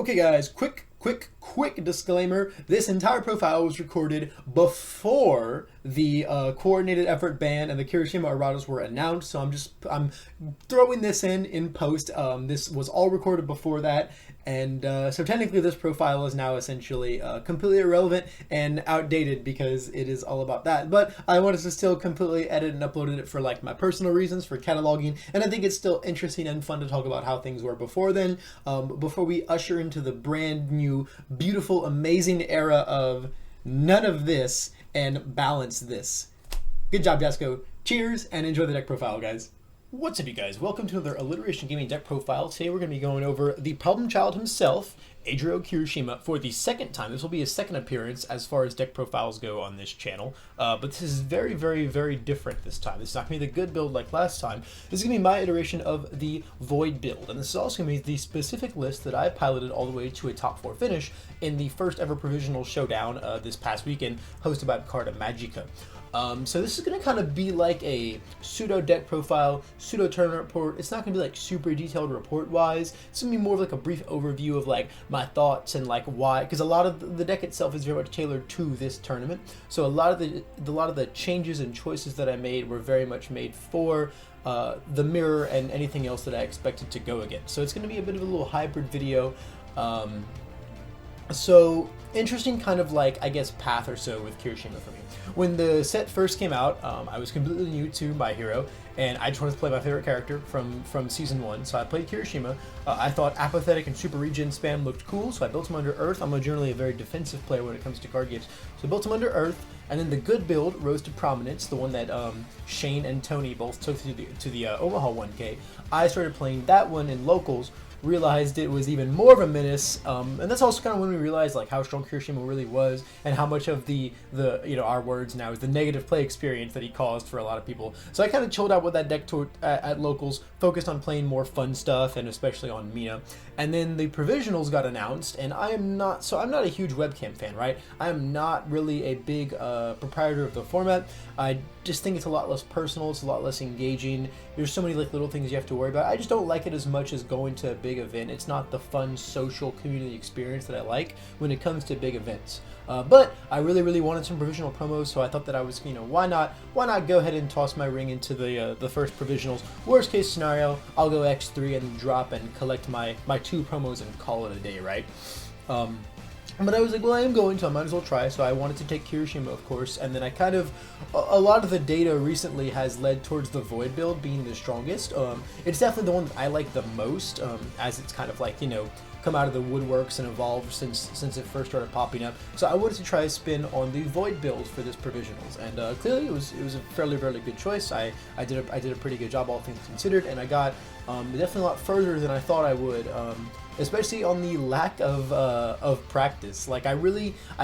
Okay guys, quick disclaimer. This entire profile was recorded before the coordinated effort ban and the Kirishima erratas were announced, so I'm throwing this in post. This was all recorded before that, and so technically this profile is now essentially completely irrelevant and outdated because it is all about that. But I wanted to still completely edit and uploaded it for like my personal reasons for cataloging, and I think it's still interesting and fun to talk about how things were before then, before we usher into the brand new, beautiful, amazing era of none of this and balance this. Good job, Jasco. Cheers and enjoy the deck profile, guys. What's up, you guys? Welcome to another Alliteration Gaming deck profile. Today we're going to be going over the problem child himself, Eijro Kirishima, for the second time. This will be his second appearance as far as deck profiles go on this channel, but this is very different this time. This is not going to be the good build like last time. This is going to be my iteration of the Void build, and this is also going to be the specific list that I piloted all the way to a top 4 finish in the first ever Provisional Showdown this past weekend, hosted by Carta Magica. So this is going to kind of be like a pseudo deck profile, pseudo tournament report. It's not going to be like super detailed report wise. It's going to be more of like a brief overview of like my thoughts and like why, because a lot of the deck itself is very much tailored to this tournament. So a lot of the changes and choices that I made were very much made for the mirror and anything else that I expected to go against. So it's going to be a bit of a little hybrid video. So interesting kind of like, I guess, path or so with Kirishima for me. When the set first came out, I was completely new to My Hero, and I just wanted to play my favorite character from Season 1, so I played Kirishima. I thought Apathetic and Super Regen spam looked cool, so I built him under Earth. I'm generally a very defensive player when it comes to card games, so I built him under Earth, and then the good build rose to prominence, the one that Shane and Tony both took to the Omaha 1K. I started playing that one in locals, realized it was even more of a menace, and that's also kind of when we realized like how strong Kirishima really was and how much of the our words now is the negative play experience that he caused for a lot of people. So I kind of chilled out with that deck at locals, focused on playing more fun stuff and especially on Mina. And then the Provisionals got announced, and I'm not a huge webcam fan, right? I am not really a big proprietor of the format. I just think it's a lot less personal, it's a lot less engaging. There's so many like little things you have to worry about. I just don't like it as much as going to a big event. It's not the fun social community experience that I like when it comes to big events. But I really wanted some Provisional promos, so I thought that I was, why not go ahead and toss my ring into the first Provisionals. Worst case scenario, I'll go X3 and drop and collect my 2 promos and call it a day, right? But I was like, well, I am going to, I might as well try. So I wanted to take Kirishima, of course, and then I kind of, a lot of the data recently has led towards the Void build being the strongest. It's definitely the one that I like the most, as it's kind of like, come out of the woodworks and evolved since it first started popping up. So I wanted to try a spin on the Void build for this Provisionals, and clearly it was a fairly good choice. I did a pretty good job, all things considered, and I got definitely a lot further than I thought I would. Especially on the lack of practice. Like I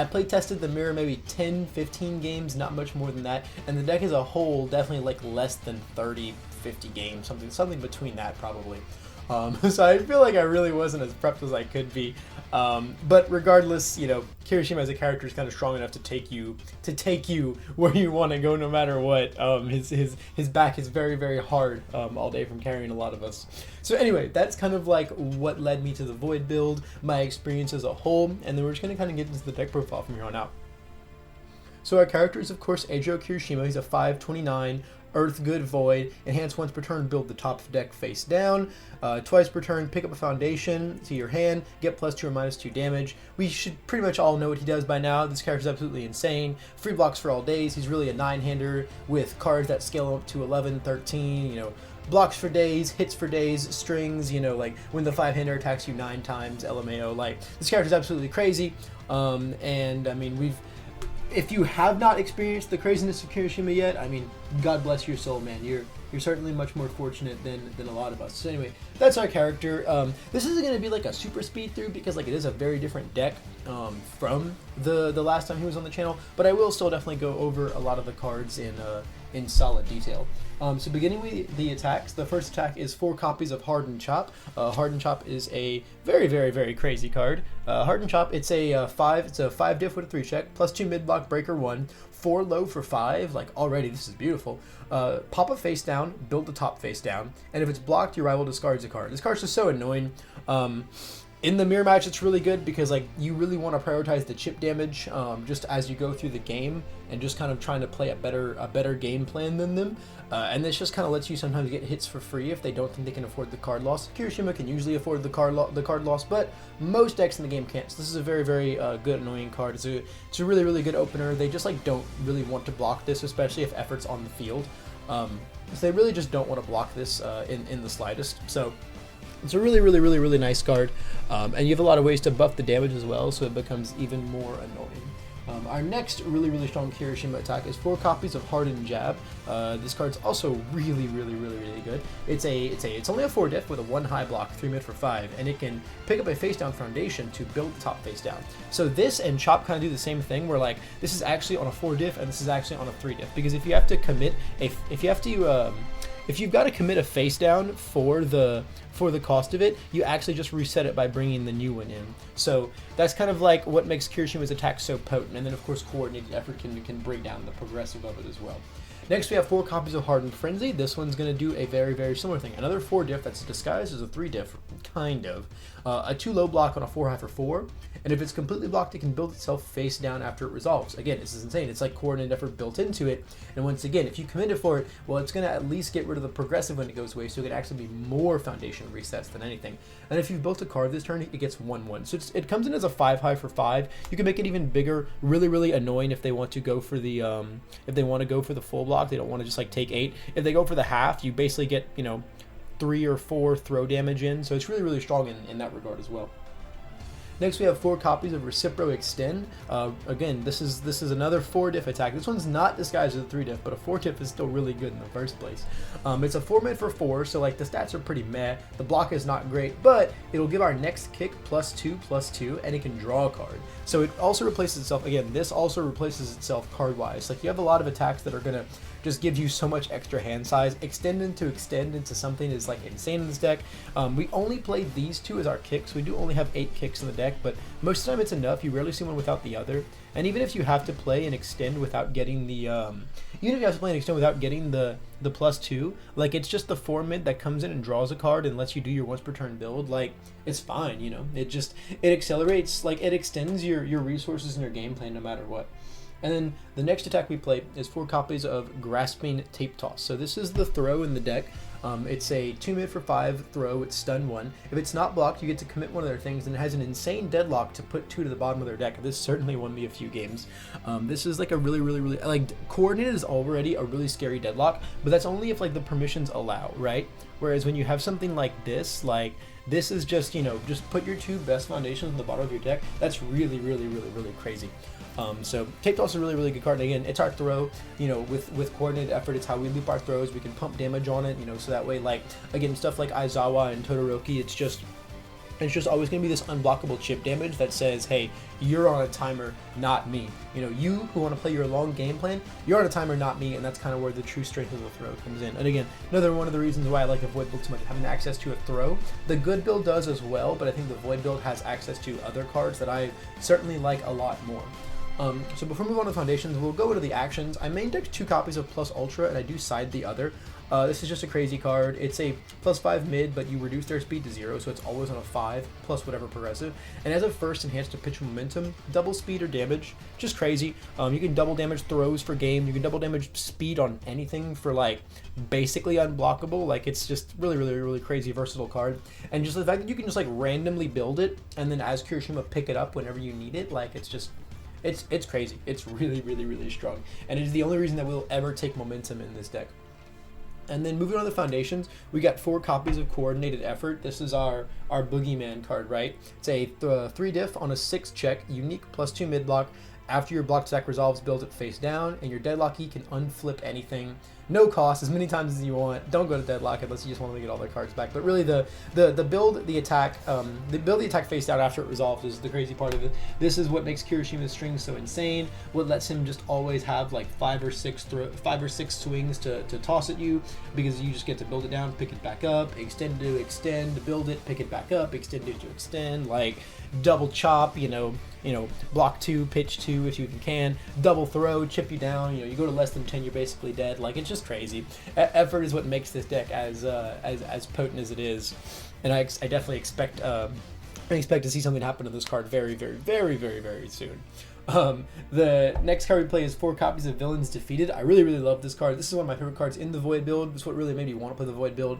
play tested the mirror maybe 10-15 games, not much more than that, and the deck as a whole definitely like less than 30-50 games, something between that probably. So I feel like I really wasn't as prepped as I could be. But regardless, Kirishima as a character is kind of strong enough to take you where you want to go no matter what. His back is very hard all day from carrying a lot of us. So anyway, that's kind of like what led me to the Void build, my experience as a whole, and then we're just going to kind of get into the deck profile from here on out. So our character is, of course, Eijro Kirishima. He's a 5/29 Earth Good Void. Enhance once per turn, build the top deck face down. Twice per turn, pick up a foundation to your hand, get +2 or -2 damage. We should pretty much all know what he does by now. This character is absolutely insane. Free blocks for all days. He's really a 9-hander with cards that scale up to 11, 13, blocks for days, hits for days, strings, like when the 5-hander attacks you 9 times, LMAO. Like, this character is absolutely crazy. And I mean, if you have not experienced the craziness of Kirishima yet, I mean, God bless your soul, man. You're certainly much more fortunate than a lot of us. So anyway, that's our character. This isn't going to be like a super speed through because like it is a very different deck from the last time he was on the channel, but I will still definitely go over a lot of the cards in solid detail. So beginning with the attacks, the first attack is 4 copies of Hardened Chop. Hardened Chop is a very crazy card. Hardened Chop, it's a 5 diff with a 3 check, +2 mid block, breaker 1, 4 low for 5. Like, already this is beautiful. Pop a face down, build the top face down, and if it's blocked, your rival discards a card. This card's just so annoying. In the mirror match, it's really good because like you really want to prioritize the chip damage just as you go through the game and just kind of trying to play a better game plan than them. And this just kind of lets you sometimes get hits for free if they don't think they can afford the card loss. Kirishima can usually afford the card loss, but most decks in the game can't. So this is a very good annoying card. It's a really good opener. They just like don't really want to block this, especially if effort's on the field. So they really just don't want to block this in the slightest. So it's a really nice card, and you have a lot of ways to buff the damage as well, so it becomes even more annoying. Our next really strong Kirishima attack is 4 copies of Hardened Jab. This card's also really good. It's only a 4 diff with a 1 high block, 3 mid for 5, and it can pick up a face down foundation to build the top face down. So this and Chop kind of do the same thing, where like this is actually on a 4 diff and this is actually on a 3 diff, because if you have to commit if you've got to commit a face down for the cost of it, you actually just reset it by bringing the new one in. So that's kind of like what makes Kirishima's attack so potent. And then of course coordinated effort can break down the progressive of it as well. Next we have 4 copies of Hardened Frenzy. This one's going to do a very similar thing. Another 4 diff that's disguised as a 3 diff, kind of. A 2 low block on a 4 high for 4. And if it's completely blocked, it can build itself face down after it resolves. Again, this is insane. It's like coordinated effort built into it. And once again, if you committed for it, well, it's going to at least get rid of the progressive when it goes away, so it can actually be more foundation resets than anything. And if you've built a card this turn, it gets 1/1. So it comes in as a 5 high for 5. You can make it even bigger. Really annoying if they want to go for the full block. They don't want to just like take 8. If they go for the half, you basically get 3 or 4 throw damage in. So it's really strong in that regard as well. Next, we have 4 copies of Recipro Extend. Again, this is another 4 diff attack. This one's not disguised as a 3 diff, but a 4 diff is still really good in the first place. It's a 4 mid for 4, so like the stats are pretty meh. The block is not great, but it'll give our next kick +2/+2, and it can draw a card. So it also replaces itself. Again, this also replaces itself card-wise. Like you have a lot of attacks that are gonna just give you so much extra hand size. Extend into something is like insane in this deck. We only play these 2 as our kicks. We do only have 8 kicks in the deck, but most of the time it's enough. You rarely see one without the other. And even if you have to play an extend without getting the the +2, like it's just the 4 mid that comes in and draws a card and lets you do your once per turn build. Like it's fine, it accelerates, like it extends your resources and your game plan no matter what. And then the next attack we play is 4 copies of Grasping Tape Toss. So this is the throw in the deck. It's a 2 mid for 5 throw. It's stun 1. If it's not blocked, you get to commit one of their things, and it has an insane deadlock to put 2 to the bottom of their deck. This certainly won me a few games. This is like a really like coordinated is already a really scary deadlock, but that's only if like the permissions allow, right? Whereas when you have something like this, this is just just put your 2 best foundations on the bottom of your deck. That's really crazy. So Tape Toss is a really good card. And again, it's our throw. With coordinated effort, it's how we loop our throws. We can pump damage on it. So that way, like again, stuff like Aizawa and Todoroki, it's just always going to be this unblockable chip damage that says, hey, you're on a timer, not me. You who want to play your long game plan, you're on a timer, not me, and that's kind of where the true strength of the throw comes in. And again, another one of the reasons why I like the Void build so much, having access to a throw. The good build does as well, but I think the Void build has access to other cards that I certainly like a lot more. So before we move on to the foundations, we'll go into the actions. I main deck 2 copies of Plus Ultra, and I do side the other. This is just a crazy card. It's a +5 mid, but you reduce their speed to 0, so it's always on a 5, plus whatever progressive. And as a first enhanced to pitch momentum, double speed or damage, just crazy. You can double damage throws for game. You can double damage speed on anything for like basically unblockable. Like it's just really crazy versatile card. And just the fact that you can just like randomly build it, and then as Kirishima pick it up whenever you need it, like it's just... It's crazy. It's really strong. And it is the only reason that we'll ever take momentum in this deck. And then moving on to the foundations, we got 4 copies of Coordinated Effort. This is our Boogeyman card, right? It's a 3 diff on a 6 check, unique +2 mid block. After your blocked attack resolves, build it face down, and your deadlock key can unflip anything. No cost, as many times as you want. Don't go to deadlock unless you just want to get all their cards back. But really, the build the attack face down after it resolves is the crazy part of it. This is what makes Kirishima's strings so insane. What lets him just always have like 5 or 6 swings to toss at you, because you just get to build it down, pick it back up, extend to extend, build it, pick it back up, extend it to extend, like double chop, block 2, pitch 2 if you can, double throw, chip you down, you go to less than 10, you're basically dead. Like, it's just crazy. Effort is what makes this deck as potent as it is, and I definitely expect I expect to see something happen to this card very, very, very, very, very soon. The next card we play is 4 copies of Villains Defeated. I really, really love this card. This is one of my favorite cards in the Void build. It's what really made me want to play the Void build.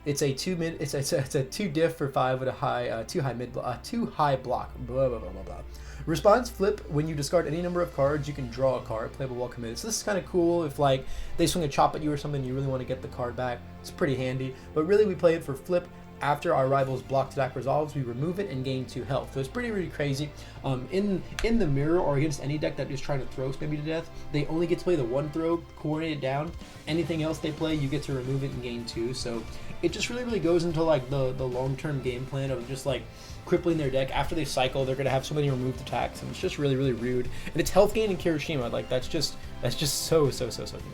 It's a 2 diff for 5 with a high 2 high block. Blah blah blah blah blah. Response flip: when you discard any number of cards, you can draw a card, playable while committed. So this is kind of cool if like they swing a chop at you or something, you really want to get the card back. It's pretty handy. But really, we play it for flip. After our rival's blocked attack resolves, we remove it and gain 2 health. So it's pretty, really crazy. In the mirror or against any deck that is trying to throw maybe to death, they only get to play the 1 throw, coordinate it down. Anything else they play, you get to remove it and gain 2. So it just really, really goes into like the long-term game plan of just like crippling their deck. After they cycle, they're gonna have so many removed attacks, and it's just really, really rude. And it's health gain in Kirishima. Like that's just so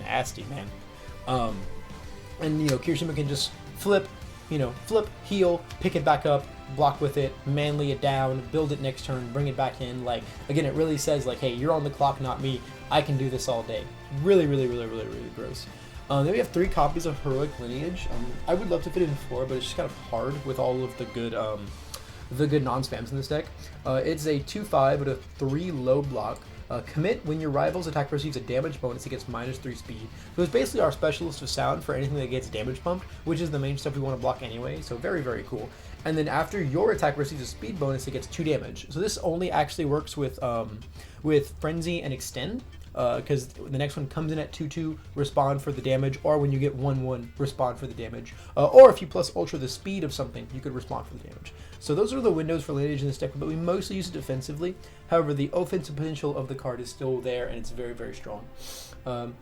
nasty, man. And you know, Kirishima can just flip. Flip, heal, pick it back up, block with it, manly it down, build it next turn, bring it back in. Like, again, it really says, like, hey, you're on the clock, not me. I can do this all day. Really, really, really, really, really gross. Then we have 3 copies of Heroic Lineage. I would love to fit it in 4, but it's just kind of hard with all of the good non-spams in this deck. It's a 2/5 with a 3 low block. Commit: when your rival's attack receives a damage bonus, it gets -3 speed. So it's basically our specialist of sound for anything that gets damage pumped, which is the main stuff we want to block anyway, so very, very cool. And then after your attack receives a speed bonus, it gets 2 damage. So this only actually works with Frenzy and Extend, because the next one comes in at 2/2, respond for the damage, or when you get 1/1, respond for the damage. Or if you plus ultra the speed of something, you could respond for the damage. So those are the windows for Lineage in this deck, but we mostly use it defensively. However, the offensive potential of the card is still there, and it's very, very strong. I'm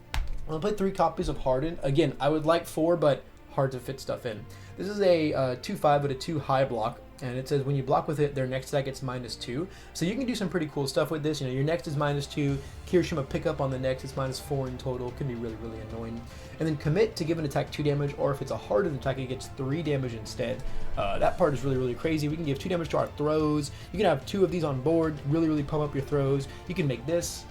going to play 3 copies of Hardened. Again, I would like 4, but hard to fit stuff in. This is a 2/5 with a 2 high block. And it says when you block with it, their next attack gets -2. So you can do some pretty cool stuff with this. You know, your next is -2. Kirishima pick up on the next, it's -4 in total. It can be really, really annoying. And then commit to give an attack 2 damage, or if it's a hardened attack, it gets 3 damage instead. That part is really, really crazy. We can give 2 damage to our throws. You can have 2 of these on board, really, really pump up your throws. You can make this,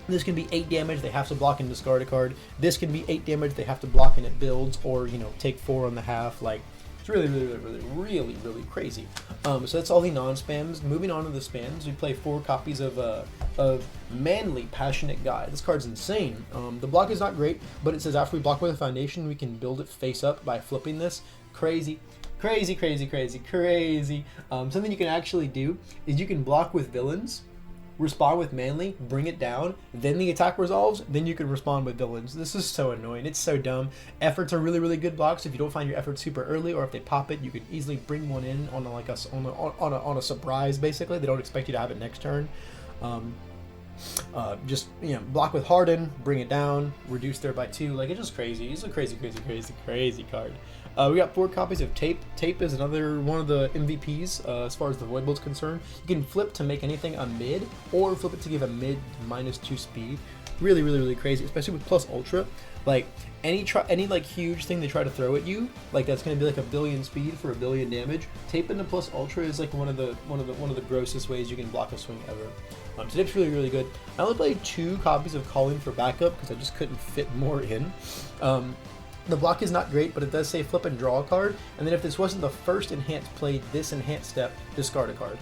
this can be 8 damage, they have to block and discard a card. This can be 8 damage, they have to block and it builds, or, take 4 on the half. Like, it's really, really, really, really, really, really crazy. So that's all the non-spams. Moving on to the spams, we play 4 copies of Manly Passionate Guy. This card's insane. The block is not great, but it says after we block with a foundation, we can build it face up by flipping this. Crazy. Crazy, crazy, crazy, crazy. Something you can actually do is you can block with villains, respond with Manly, bring it down, then the attack resolves, then you can respond with villains. This is so annoying. It's so dumb. Efforts are really, really good blocks. If you don't find your effort super early, or if they pop it, you can easily bring one in on a surprise. Basically, they don't expect you to have it next turn. Just block with Harden, bring it down, reduce there by 2. Like, it's just crazy. It's a crazy, crazy, crazy, crazy card. We got 4 copies of Tape. Tape is another one of the MVPs as far as the Void build's concerned. You can flip to make anything a mid, or flip it to give a mid -2 speed. Really, really, really crazy, especially with plus ultra. Like any like huge thing they try to throw at you, like that's gonna be like a 1,000,000,000 speed for 1,000,000,000 damage. Tape into plus ultra is like one of the grossest ways you can block a swing ever. So Tape's really, really good. I only played 2 copies of Calling for backup because I just couldn't fit more in. The block is not great, but it does say flip and draw a card, and then if this wasn't the first enhance played, this enhance step, discard a card.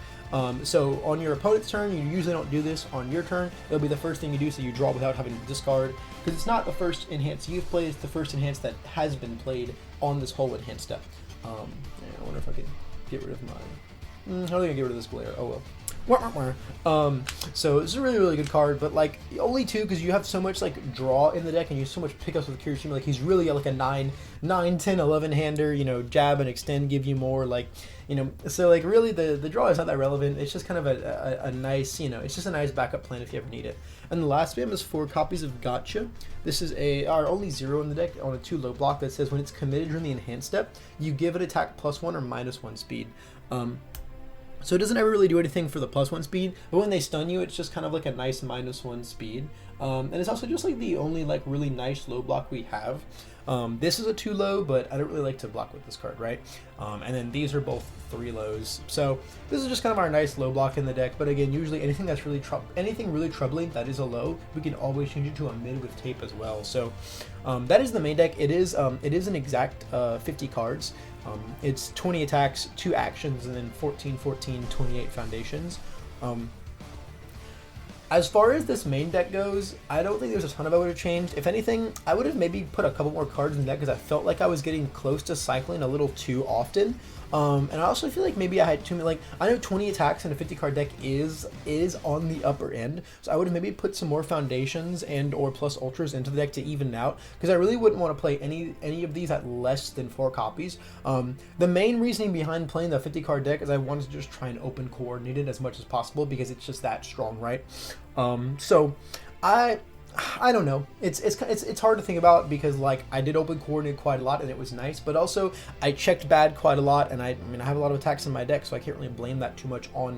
So on your opponent's turn, you usually don't do this. On your turn, it'll be the first thing you do, so you draw without having to discard, because it's not the first enhance you've played, it's the first enhance that has been played on this whole enhance step. I wonder if I can get rid of mine. How do I get rid of this glare? Oh well. So it's a really, really good card, but like only 2 because you have so much like draw in the deck and you have so much pickups with Kirishima. Like he's really like a 9, 10, 11 hander. Jab and extend give you more. Like so like really the draw is not that relevant. It's just kind of a nice it's just a nice backup plan if you ever need it. And the last spam is 4 copies of Gotcha. This is our only 0 in the deck on a 2 low block that says when it's committed during the enhanced step, you give it attack +1 or -1 speed. So it doesn't ever really do anything for the +1 speed, but when they stun you, it's just kind of like a nice -1 speed. And it's also just like the only like really nice low block we have. This is a 2 low, but I don't really like to block with this card, right? And then these are both 3 lows. So this is just kind of our nice low block in the deck. But again, usually anything that's really troubling that is a low, we can always change it to a mid with Tape as well. So that is the main deck. It is an exact 50 cards. It's 20 attacks, 2 actions, and then 14, 14, 28 foundations. As far as this main deck goes, I don't think there's a ton of I would have changed. If anything, I would have maybe put a couple more cards in the deck because I felt like I was getting close to cycling a little too often. And I also feel like maybe I had too many, like, I know 20 attacks in a 50 card deck is on the upper end, so I would have maybe put some more foundations and or plus ultras into the deck to even out, because I really wouldn't want to play any of these at less than 4 copies. The main reasoning behind playing the 50 card deck is I wanted to just try and open coordinate it as much as possible because it's just that strong, right? So I don't know. It's hard to think about because, like, I did open coordinate quite a lot and it was nice, but also I checked bad quite a lot, and I mean I have a lot of attacks in my deck, so I can't really blame that too much on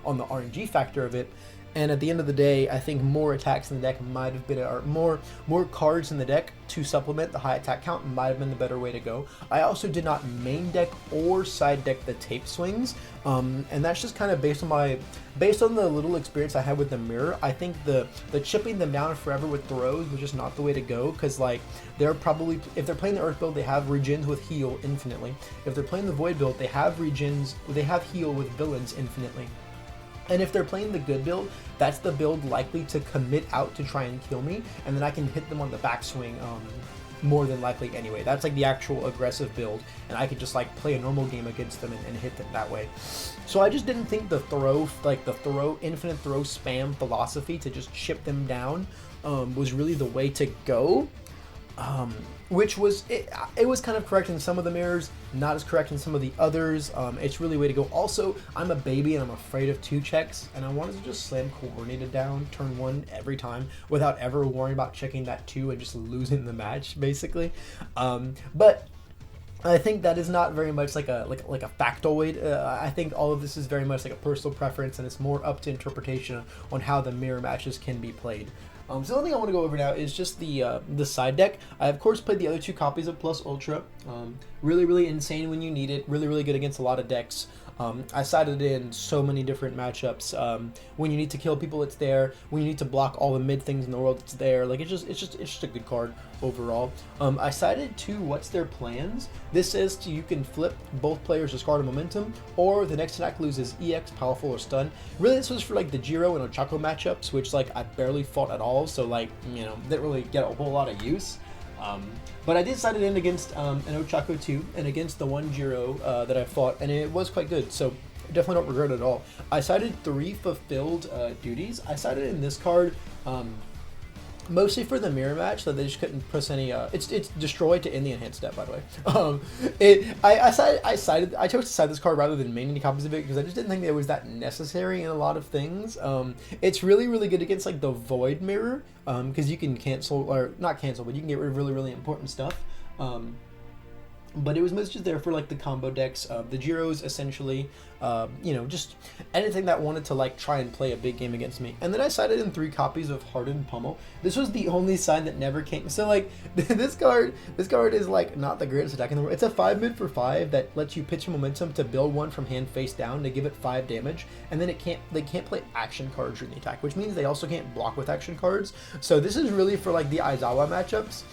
the RNG factor of it. And at the end of the day, I think more attacks in the deck might have been, or more cards in the deck to supplement the high attack count might have been the better way to go. I also did not main deck or side deck the tape swings, and that's just kind of based on the little experience I had with the mirror. I think the chipping them down forever with throws was just not the way to go, because like they're probably, if they're playing the Earth build, they have regens with heal infinitely. If they're playing the Void build, they have heal with villains infinitely. And if they're playing the good build, that's the build likely to commit out to try and kill me, and then I can hit them on the backswing more than likely anyway. That's like the actual aggressive build, and I could just like play a normal game against them and hit them that way. So I just didn't think the infinite throw spam philosophy to just chip them down was really the way to go. Which was, it was kind of correct in some of the mirrors, not as correct in some of the others. It's really a way to go. Also, I'm a baby and I'm afraid of 2 checks, and I wanted to just slam coordinated down turn 1 every time without ever worrying about checking that 2 and just losing the match, basically. But I think that is not very much like a factoid. I think all of this is very much like a personal preference, and it's more up to interpretation on how the mirror matches can be played. So the only thing I want to go over now is just the side deck. I of course played the other 2 copies of Plus Ultra. Really, really insane when you need it. Really, really good against a lot of decks. I sided in so many different matchups. When you need to kill people, it's there. When you need to block all the mid things in the world, it's there. Like it's just a good card overall. I sided 2 What's Their Plans. This says you can flip both players' discard of momentum, or the next attack loses EX, powerful, or stun. Really, this was for like the Eijro and Ochako matchups, which like I barely fought at all. So like, you know, didn't really get a whole lot of use. But I did side it in against an Ochako 2 and against the one Eijro that I fought, and it was quite good, so definitely don't regret it at all. I sided 3 fulfilled duties. I sided in this card mostly for the mirror match, so they just couldn't press any. It's destroyed to end the enhanced step, by the way. I chose to side this card rather than main any copies of it because I just didn't think it was that necessary in a lot of things. It's really, really good against like the Void mirror because you can cancel, or not cancel, but you can get rid of really, really important stuff. But it was mostly just there for like the combo decks, the Jiros essentially, you know, just anything that wanted to like try and play a big game against me. And then I sided in 3 copies of Hardened Pummel. This was the only side that never came. So like this card is like not the greatest attack in the world. It's a 5 mid for 5 that lets you pitch momentum to build one from hand face down to give it 5 damage, and then they can't play action cards during the attack, which means they also can't block with action cards. So this is really for like the Aizawa matchups.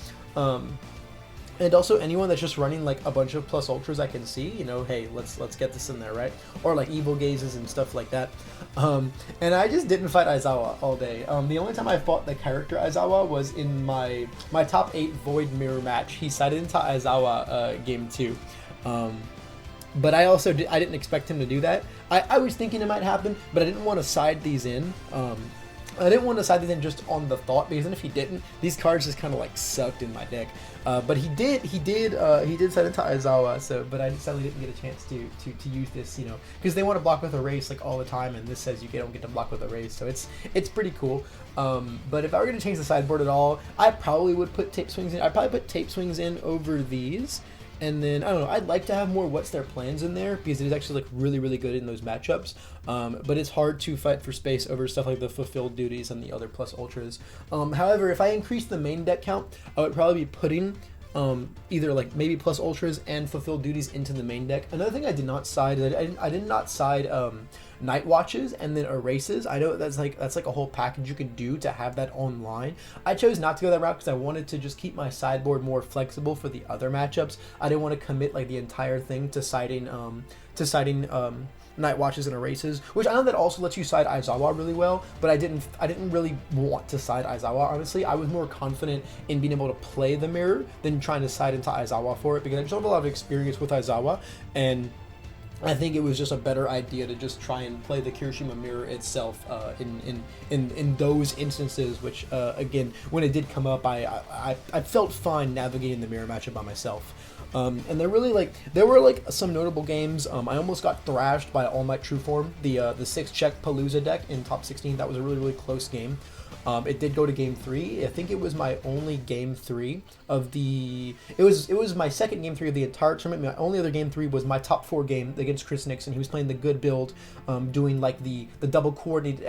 And also anyone that's just running like a bunch of plus ultras I can see, you know, hey, let's get this in there, right? Or like evil gazes and stuff like that. And I just didn't fight Aizawa all day. The only time I fought the character Aizawa was in my top 8 Void mirror match. He sided into Aizawa game 2. But I didn't expect him to do that. I was thinking it might happen, but I didn't want to side these in. I didn't want to side these in just on the thought, because then if he didn't, these cards just kind of like sucked in my deck. But he did side into Aizawa, so, but I sadly didn't get a chance to use this, you know, because they want to block with a race like all the time, and this says you don't get to block with a race, so it's pretty cool. But if I were going to change the sideboard at all, I probably would put tape swings in. I'd probably put tape swings in over these. And then, I don't know, I'd like to have more What's Their Plans in there, because it is actually like really, really good in those matchups. But it's hard to fight for space over stuff like the fulfilled duties and the other plus ultras. However, if I increase the main deck count, I would probably be putting either like maybe plus ultras and fulfill duties into the main deck. Another thing I did not side, I did not side night watches and then erases. I know that's like a whole package you could do to have that online. I chose not to go that route because I wanted to just keep my sideboard more flexible for the other matchups. I didn't want to commit like the entire thing to siding night watches and erases, which I know that also lets you side Aizawa really well, but I didn't really want to side Aizawa, honestly. I was more confident in being able to play the mirror than trying to side into Aizawa for it, because I just don't have a lot of experience with Aizawa, and I think it was just a better idea to just try and play the Kirishima mirror itself in those instances, which again, when it did come up, I felt fine navigating the mirror matchup by myself. And there were like some notable games. I almost got thrashed by All Might True Form, the 6-check Palooza deck in top 16. That was a really close game. It did go to game 3. I think it was my only game 3 of the. It was my second game 3 of the entire tournament. My only other game 3 was my top 4 game against Chris Nixon. He was playing the good build, doing like the double coordinated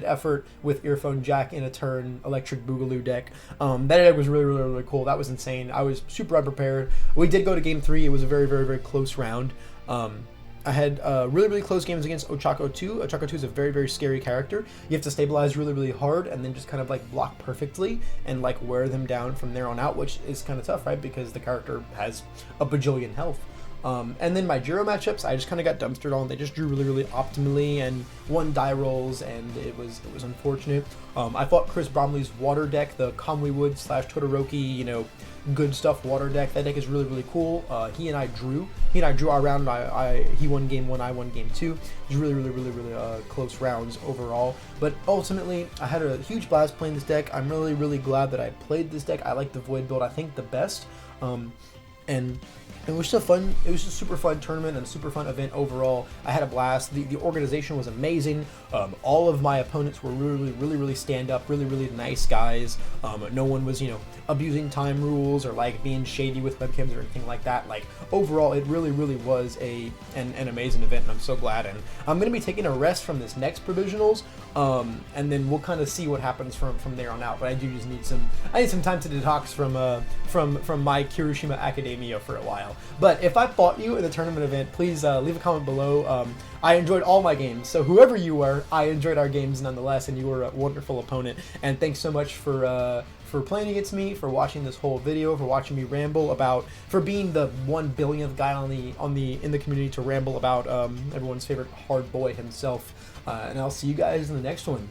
effort with Earphone Jack in a turn Electric Boogaloo deck. That deck was really cool. That was insane. I was super unprepared. We did go to game 3. It was a very close round. I had really close games against Ochako 2. Ochako 2 is a very scary character. You have to stabilize really hard and then just kind of like block perfectly and like wear them down from there on out, which is kind of tough, right? Because the character has a bajillion health. And then my Jiro matchups, I just kind of got dumpstered on. They just drew really optimally and won die rolls, and it was unfortunate. I fought Chris Bromley's water deck, the Kamui-Wood / Todoroki, good stuff water deck. That deck is really cool. He and I drew our round. He won game 1, I won game 2. It was really close rounds overall. But ultimately, I had a huge blast playing this deck. I'm really glad that I played this deck. I like the Void build, I think, the best. And it was just a super fun tournament and a super fun event overall. I had a blast. The organization was amazing. All of my opponents were really stand up, really nice guys. No one was, abusing time rules or like being shady with webcams or anything like that. Like overall, it really was an amazing event, and I'm so glad. And I'm gonna be taking a rest from this next provisionals, and then we'll kind of see what happens from there on out. But I do just need some time to detox from my Kirishima Academia for a while. But if I fought you in the tournament event, please leave a comment below. I enjoyed all my games, so whoever you were, I enjoyed our games nonetheless, and you were a wonderful opponent. And thanks so much for playing against me, for watching this whole video, for watching me ramble for being the 1 billionth guy in the community to ramble about everyone's favorite hard boy himself. And I'll see you guys in the next one.